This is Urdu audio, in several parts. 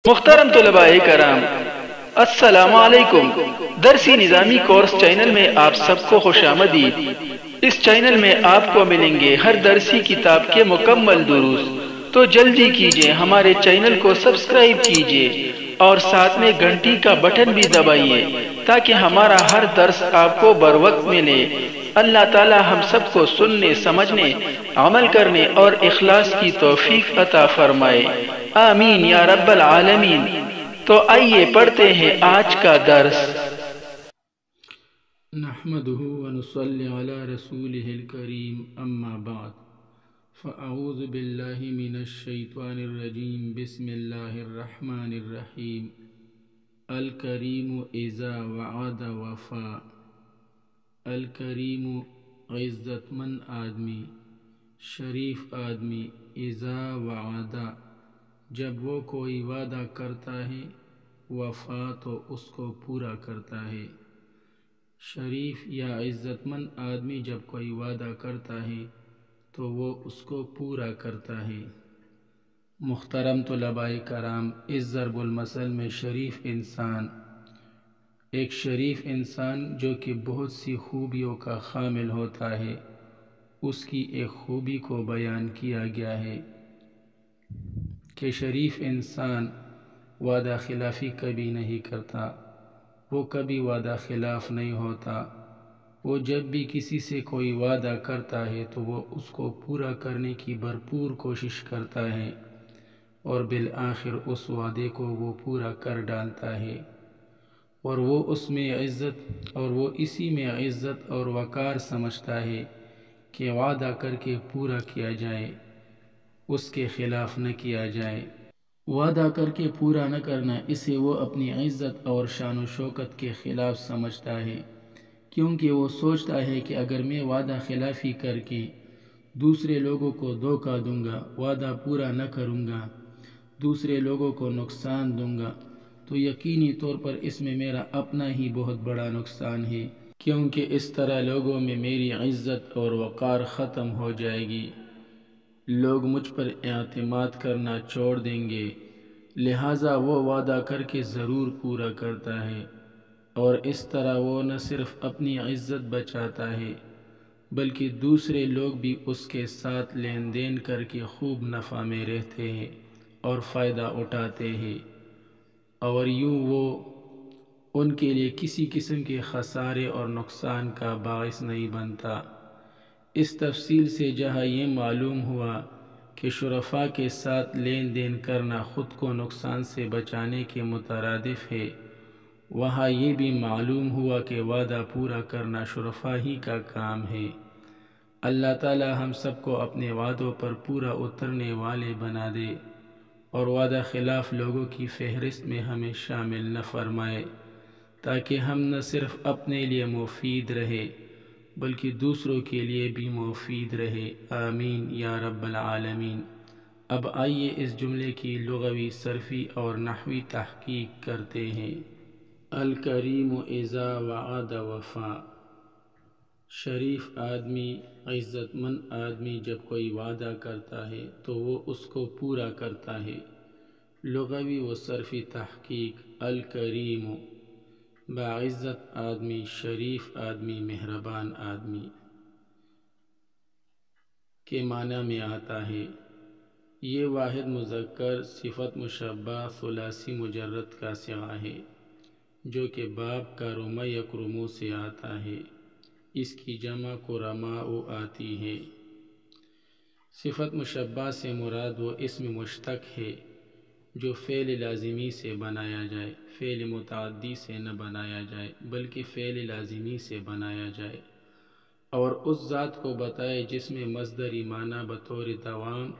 محترم طلباء کرام، السلام علیکم۔ درسی نظامی کورس چینل میں آپ سب کو خوش آمدید۔ اس چینل میں آپ کو ملیں گے ہر درسی کتاب کے مکمل دروس، تو جلدی کیجئے ہمارے چینل کو سبسکرائب کیجئے اور ساتھ میں گھنٹی کا بٹن بھی دبائیے تاکہ ہمارا ہر درس آپ کو بروقت ملے۔ اللہ تعالی ہم سب کو سننے، سمجھنے، عمل کرنے اور اخلاص کی توفیق عطا فرمائے، آمین یا رب العالمین۔ تو آئیے پڑھتے ہیں آج کا درس۔ نحمده ونصلي على رسوله الكريم، اما بعد فاعوذ بالله من الشيطان الرجيم، بسم الله الرحمن الرحيم۔ الکریم اذا وعد وفا۔ الکریم عزت مند آدمی، شریف آدمی، اذا وعد جب وہ کوئی وعدہ کرتا ہے، وفا تو اس کو پورا کرتا ہے۔ شریف یا عزت مند آدمی جب کوئی وعدہ کرتا ہے تو وہ اس کو پورا کرتا ہے۔ محترم طلباء کرام، اس ضرب المثل میں شریف انسان، ایک شریف انسان جو کہ بہت سی خوبیوں کا حامل ہوتا ہے، اس کی ایک خوبی کو بیان کیا گیا ہے کہ شریف انسان وعدہ خلافی کبھی نہیں کرتا، وہ کبھی وعدہ خلاف نہیں ہوتا۔ وہ جب بھی کسی سے کوئی وعدہ کرتا ہے تو وہ اس کو پورا کرنے کی بھرپور کوشش کرتا ہے اور بالآخر اس وعدے کو وہ پورا کر ڈالتا ہے، اور وہ اسی میں عزت اور وقار سمجھتا ہے کہ وعدہ کر کے پورا کیا جائے، اس کے خلاف نہ کیا جائے۔ وعدہ کر کے پورا نہ کرنا، اسے وہ اپنی عزت اور شان و شوکت کے خلاف سمجھتا ہے، کیونکہ وہ سوچتا ہے کہ اگر میں وعدہ خلافی کر کے دوسرے لوگوں کو دھوکہ دوں گا، وعدہ پورا نہ کروں گا، دوسرے لوگوں کو نقصان دوں گا، تو یقینی طور پر اس میں میرا اپنا ہی بہت بڑا نقصان ہے، کیونکہ اس طرح لوگوں میں میری عزت اور وقار ختم ہو جائے گی، لوگ مجھ پر اعتماد کرنا چھوڑ دیں گے۔ لہٰذا وہ وعدہ کر کے ضرور پورا کرتا ہے، اور اس طرح وہ نہ صرف اپنی عزت بچاتا ہے بلکہ دوسرے لوگ بھی اس کے ساتھ لین دین کر کے خوب نفع میں رہتے ہیں اور فائدہ اٹھاتے ہیں، اور یوں وہ ان کے لیے کسی قسم کے خسارے اور نقصان کا باعث نہیں بنتا۔ اس تفصیل سے جہاں یہ معلوم ہوا کہ شرفاء کے ساتھ لین دین کرنا خود کو نقصان سے بچانے کے مترادف ہے، وہاں یہ بھی معلوم ہوا کہ وعدہ پورا کرنا شرفاء ہی کا کام ہے۔ اللہ تعالی ہم سب کو اپنے وعدوں پر پورا اترنے والے بنا دے اور وعدہ خلاف لوگوں کی فہرست میں ہمیں شامل نہ فرمائے، تاکہ ہم نہ صرف اپنے لیے مفید رہے بلکہ دوسروں کے لیے بھی مفید رہے، آمین یا رب العالمین۔ اب آئیے اس جملے کی لغوی، صرفی اور نحوی تحقیق کرتے ہیں۔ الکریم اذا وعد وفا۔ شریف آدمی، عزت مند آدمی جب کوئی وعدہ کرتا ہے تو وہ اس کو پورا کرتا ہے۔ لغوی و صرفی تحقیق: الکریم باعزت آدمی، شریف آدمی، مہربان آدمی کے معنی میں آتا ہے۔ یہ واحد مذکر صفت مشبہ ثلاثی مجرد کا صیغہ ہے جو کہ باب کا رمى یکرمو سے آتا ہے، اس کی جمع کرماء آتی ہے۔ صفت مشبہ سے مراد وہ اسم مشتق ہے جو فعل لازمی سے بنایا جائے، فعل متعدی سے نہ بنایا جائے بلکہ فعل لازمی سے بنایا جائے، اور اس ذات کو بتائے جس میں مصدری معنی بطور دوام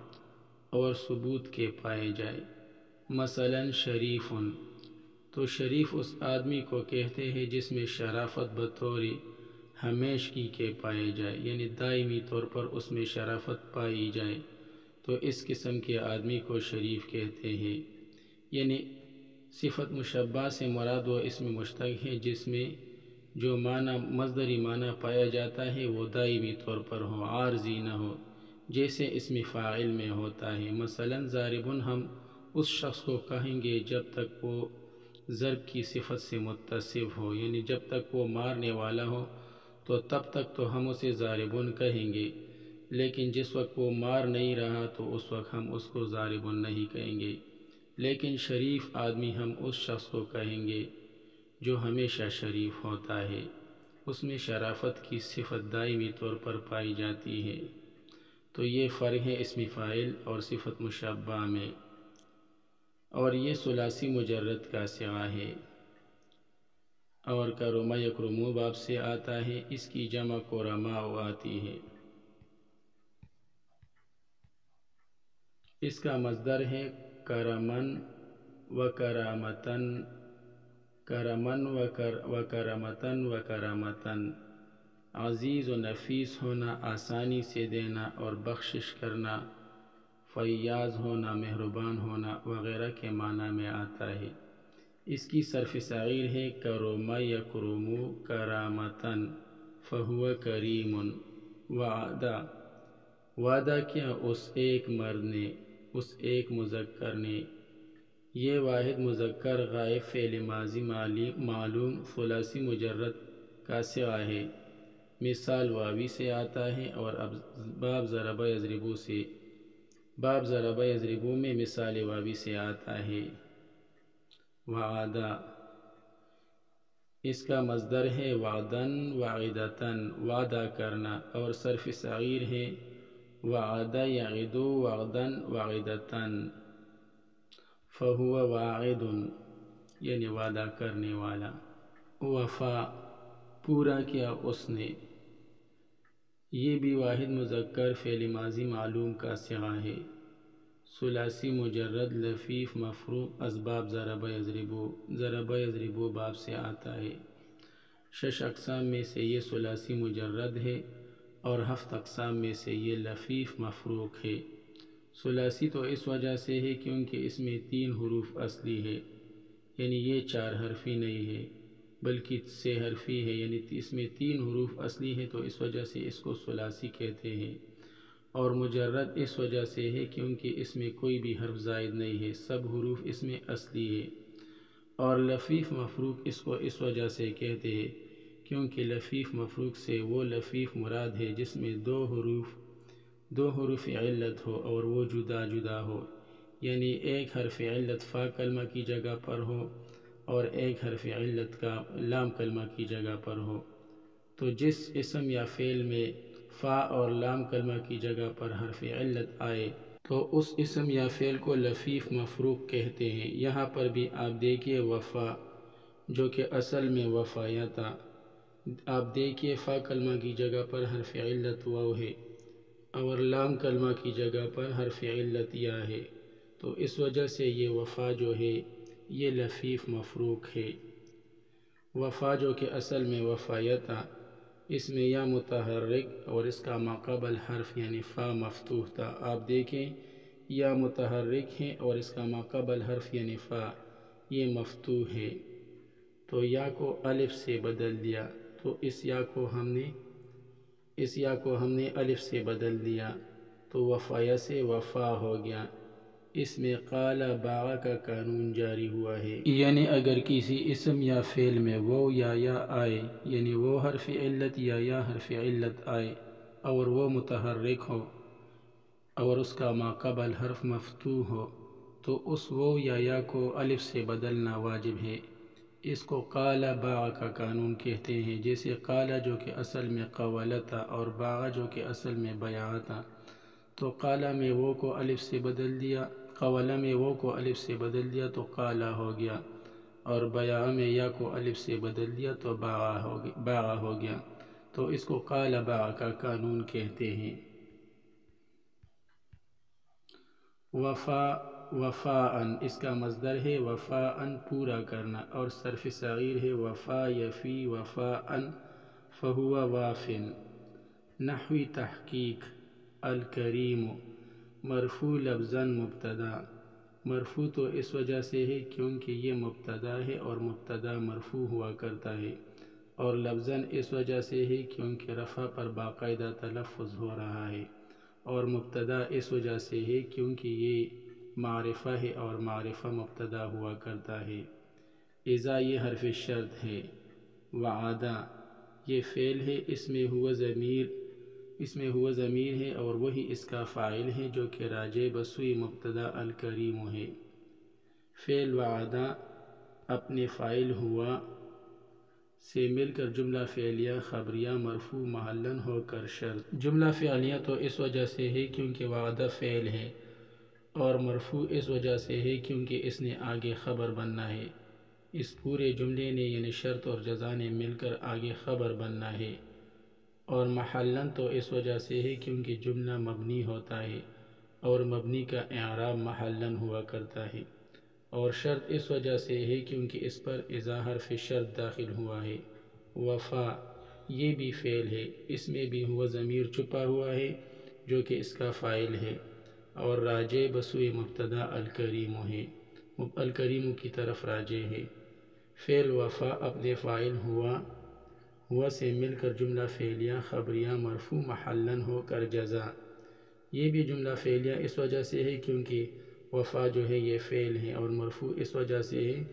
اور ثبوت کے پائے جائے۔ مثلا شریف، تو شریف اس آدمی کو کہتے ہیں جس میں شرافت بطور ہمیشگی کے پائے جائے، یعنی دائمی طور پر اس میں شرافت پائی جائے، تو اس قسم کے آدمی کو شریف کہتے ہیں۔ یعنی صفت مشبہ سے مراد وہ اسم مشتق ہے جس میں جو معنی مصدری معنی پایا جاتا ہے وہ دائمی طور پر ہو، عارضی نہ ہو، جیسے اسم فاعل میں ہوتا ہے۔ مثلا ضارب، ہم اس شخص کو کہیں گے جب تک وہ ضرب کی صفت سے متصف ہو، یعنی جب تک وہ مارنے والا ہو تو تب تک تو ہم اسے ضاربن کہیں گے، لیکن جس وقت وہ مار نہیں رہا تو اس وقت ہم اس کو ضاربن نہیں کہیں گے۔ لیکن شریف آدمی ہم اس شخص کو کہیں گے جو ہمیشہ شریف ہوتا ہے، اس میں شرافت کی صفت دائمی طور پر پائی جاتی ہے۔ تو یہ فرق ہے اسم فاعل اور صفت مشبہ میں، اور یہ ثلاثی مجرد کا صیغہ ہے، اور کرم یکرمو باب سے آتا ہے، اس کی جمع کرماء آتی ہے۔ اس کا مصدر ہے کرمن و کرامتن، کرمن و کرمتن و کرامتن، عزیز و نفیس ہونا، آسانی سے دینا اور بخشش کرنا، فیاض ہونا، مہربان ہونا وغیرہ کے معنی میں آتا ہے۔ اس کی صرف صغیر ہے کرم یکرم کرامتن فہو کریم، وعدہ کیا اس ایک مرد نے، اس ایک مذکر نے، یہ واحد مذکر غائب فعل ماضی معلوم ثلاثی مجرد کا صیغہ ہے، مثال واوی سے آتا ہے، اور اب باب ضرب یضربو سے، باب ضرب یضربو میں مثال واوی سے آتا ہے۔ وعدہ اس کا مصدر ہے وعدن وعدتن، وعدہ کرنا، اور صرف صغیر ہے وعدہ یعد وعدن وعدتن فہو واعد، یعنی وعدہ کرنے والا۔ وفا پورا کیا اس نے، یہ بھی واحد مذکر فعل ماضی معلوم کا صیغہ ہے، ثلاثی مجرد لفیف مفروق اسباب ضرب یضربو، ضرب یضربو باب سے آتا ہے۔ 6 اقسام میں سے یہ ثلاثی مجرد ہے، اور 7 اقسام میں سے یہ لفیف مفروق ہے۔ ثلاثی تو اس وجہ سے ہے کیونکہ اس میں 3 حروف اصلی ہے، یعنی یہ 4 حرفی نہیں ہے بلکہ 6 حرفی ہے، یعنی اس میں 3 حروف اصلی ہے، تو اس وجہ سے اس کو ثلاثی کہتے ہیں۔ اور مجرد اس وجہ سے ہے کیونکہ اس میں کوئی بھی حرف زائد نہیں ہے، سب حروف اس میں اصلی ہے۔ اور لفیف مفروق اس کو اس وجہ سے کہتے ہیں کیونکہ لفیف مفروق سے وہ لفیف مراد ہے جس میں دو حروف علت ہو اور وہ جدا جدا ہو، یعنی ایک حرف علت فا کلمہ کی جگہ پر ہو اور ایک حرف علت کا لام کلمہ کی جگہ پر ہو۔ تو جس اسم یا فعل میں فا اور لام کلمہ کی جگہ پر حرف علت آئے تو اس اسم یا فعل کو لفیف مفروق کہتے ہیں۔ یہاں پر بھی آپ دیکھیے وفا جو کہ اصل میں وفایا تھا، آپ دیکھیے فا کلمہ کی جگہ پر حرف علت واو ہے اور لام کلمہ کی جگہ پر حرف علت یا ہے، تو اس وجہ سے یہ وفا جو ہے یہ لفیف مفروق ہے۔ وفا جو کہ اصل میں وفایا تھا، اس میں یا متحرک اور اس کا ماقبل حرف یعنی فا مفتوح تھا، آپ دیکھیں یا متحرک ہے اور اس کا ماقبل حرف یعنی فا یہ مفتوح ہے، تو یا کو الف سے بدل دیا، تو اس یا کو ہم نے الف سے بدل دیا تو وفایا سے وفا ہو گیا۔ اس میں قال باع کا قانون جاری ہوا ہے، یعنی اگر کسی اسم یا فعل میں وہ یا آئے، یعنی وہ حرف علت یا حرف علت آئے اور وہ متحرک ہو اور اس کا ماقبل حرف مفتوح ہو تو اس وہ یا کو الف سے بدلنا واجب ہے۔ اس کو قال باع کا قانون کہتے ہیں، جیسے قال جو کہ اصل میں قول تھا اور باع جو کہ اصل میں بیع تھا، تو قال میں وہ کو الف سے بدل دیا، قول میں وہ کو الف سے بدل دیا تو قال ہو گیا، اور بیع میں یا کو الف سے بدل دیا تو باع ہو گیا، تو اس کو قال باع کا قانون کہتے ہیں۔ وفاءً اس کا مصدر ہے وفاءً پورا کرنا، اور صرف صغیر ہے وفا یفی وفاءً فہو وافٍ۔ نحوی تحقیق الکریم مرفوع لفظاً مبتدا، مرفوع تو اس وجہ سے ہے کیونکہ یہ مبتدا ہے اور مبتدا مرفوع ہوا کرتا ہے، اور لفظاً اس وجہ سے ہے کیونکہ رفع پر باقاعدہ تلفظ ہو رہا ہے، اور مبتدا اس وجہ سے ہے کیونکہ یہ معرفہ ہے اور معرفہ مبتدا ہوا کرتا ہے۔ اذا یہ حرف شرط ہے۔ وعدہ یہ فعل ہے، اس میں ہوا ضمیر ہے اور وہی اس کا فاعل ہے جو کہ راجع بسوی مبتدا الکریم ہے۔ فعل وعدہ اپنے فاعل ہوا سے مل کر جملہ فعلیہ خبریہ مرفوع محلاً ہو کر شرط۔ جملہ فعلیہ تو اس وجہ سے ہے کیونکہ وعدہ فعل ہے، اور مرفوع اس وجہ سے ہے کیونکہ اس نے آگے خبر بننا ہے۔ اس پورے جملے نے یعنی شرط اور جزا نے مل کر آگے خبر بننا ہے۔ اور محلاً تو اس وجہ سے ہے کیونکہ جملہ مبنی ہوتا ہے اور مبنی کا اعراب محلاً ہوا کرتا ہے۔ اور شرط اس وجہ سے ہے کیونکہ اس پر اذا حرف شرط داخل ہوا ہے۔ وفا یہ بھی فعل ہے، اس میں بھی ہوا ضمیر چھپا ہوا ہے جو کہ اس کا فاعل ہے اور راجع بسوئے مبتدا الکریم ہے، الکریم کی طرف راجع ہے۔ فعل وفا اپنے فاعل ہوا سے مل کر جملہ فعلیہ خبریہ مرفوع محلاً ہو کر جزا۔ یہ بھی جملہ فعلیہ اس وجہ سے ہے کیونکہ وفا جو ہے یہ فعل ہے، اور مرفوع اس وجہ سے ہے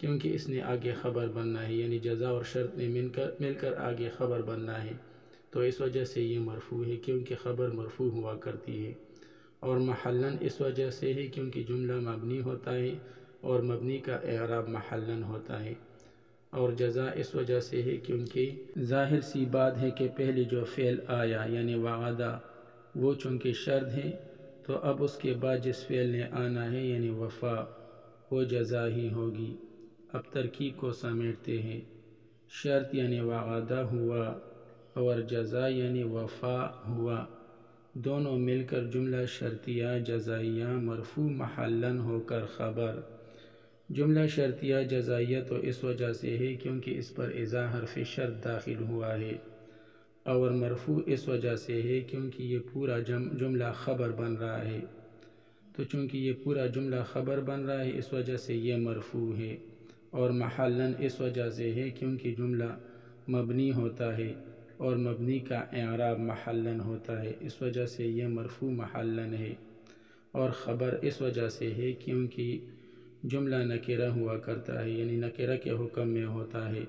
کیونکہ اس نے آگے خبر بننا ہے، یعنی جزا اور شرط نے مل کر آگے خبر بننا ہے، تو اس وجہ سے یہ مرفوع ہے کیونکہ خبر مرفوع ہوا کرتی ہے۔ اور محلاً اس وجہ سے ہے کیونکہ جملہ مبنی ہوتا ہے اور مبنی کا اعراب محلاً ہوتا ہے۔ اور جزا اس وجہ سے ہے کیونکہ ظاہر سی بات ہے کہ پہلے جو فعل آیا یعنی وعدہ وہ چونکہ شرط ہے، تو اب اس کے بعد جس فعل نے آنا ہے یعنی وفا وہ جزا ہی ہوگی۔ اب ترکیب کو سمیٹتے ہیں۔ شرط یعنی وعدہ ہوا اور جزا یعنی وفا ہوا، دونوں مل کر جملہ شرطیہ جزائیہ مرفوع محلاً ہو کر خبر۔ جملہ شرطیہ جزائیہ تو اس وجہ سے ہے کیونکہ اس پر اذا حرف شرط داخل ہوا ہے، اور مرفوع اس وجہ سے ہے کیونکہ یہ پورا جملہ خبر بن رہا ہے۔ تو چونکہ یہ پورا جملہ خبر بن رہا ہے اس وجہ سے یہ مرفوع ہے، اور محلاً اس وجہ سے ہے کیونکہ جملہ مبنی ہوتا ہے اور مبنی کا اعراب محلاً ہوتا ہے، اس وجہ سے یہ مرفوع محلاً ہے۔ اور خبر اس وجہ سے ہے کیونکہ جملہ نکرہ ہوا کرتا ہے، یعنی نکرہ کے حکم میں ہوتا ہے،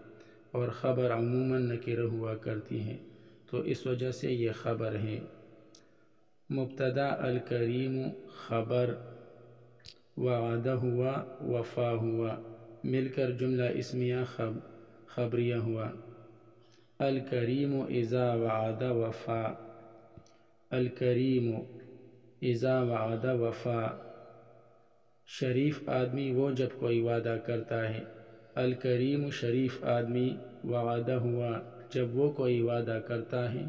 اور خبر عموماً نکرہ ہوا کرتی ہے، تو اس وجہ سے یہ خبر ہے۔ مبتدا الکریم خبر، وعدہ ہوا وفا ہوا، مل کر جملہ اسمیہ خبریہ ہوا۔ الکریم اذا وعد وفا، الکریم اذا وعد وفا، شریف آدمی وہ جب کوئی وعدہ کرتا ہے۔ الکریم شریف آدمی وعدہ ہوا جب وہ کوئی وعدہ کرتا ہے،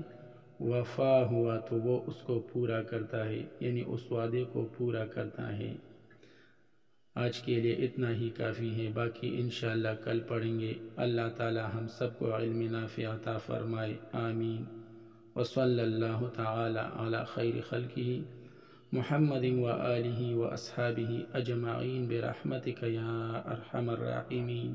وفا ہوا تو وہ اس کو پورا کرتا ہے، یعنی اس وعدے کو پورا کرتا ہے۔ آج کے لیے اتنا ہی کافی ہے، باقی انشاءاللہ کل پڑھیں گے۔ اللہ تعالی ہم سب کو علم نافع عطا فرمائے، آمین۔ وصلی اللہ تعالی علی خیر خلقہ محمد وآلہ واصحابہ اجمعین برحمتک یا ارحم الراحمین۔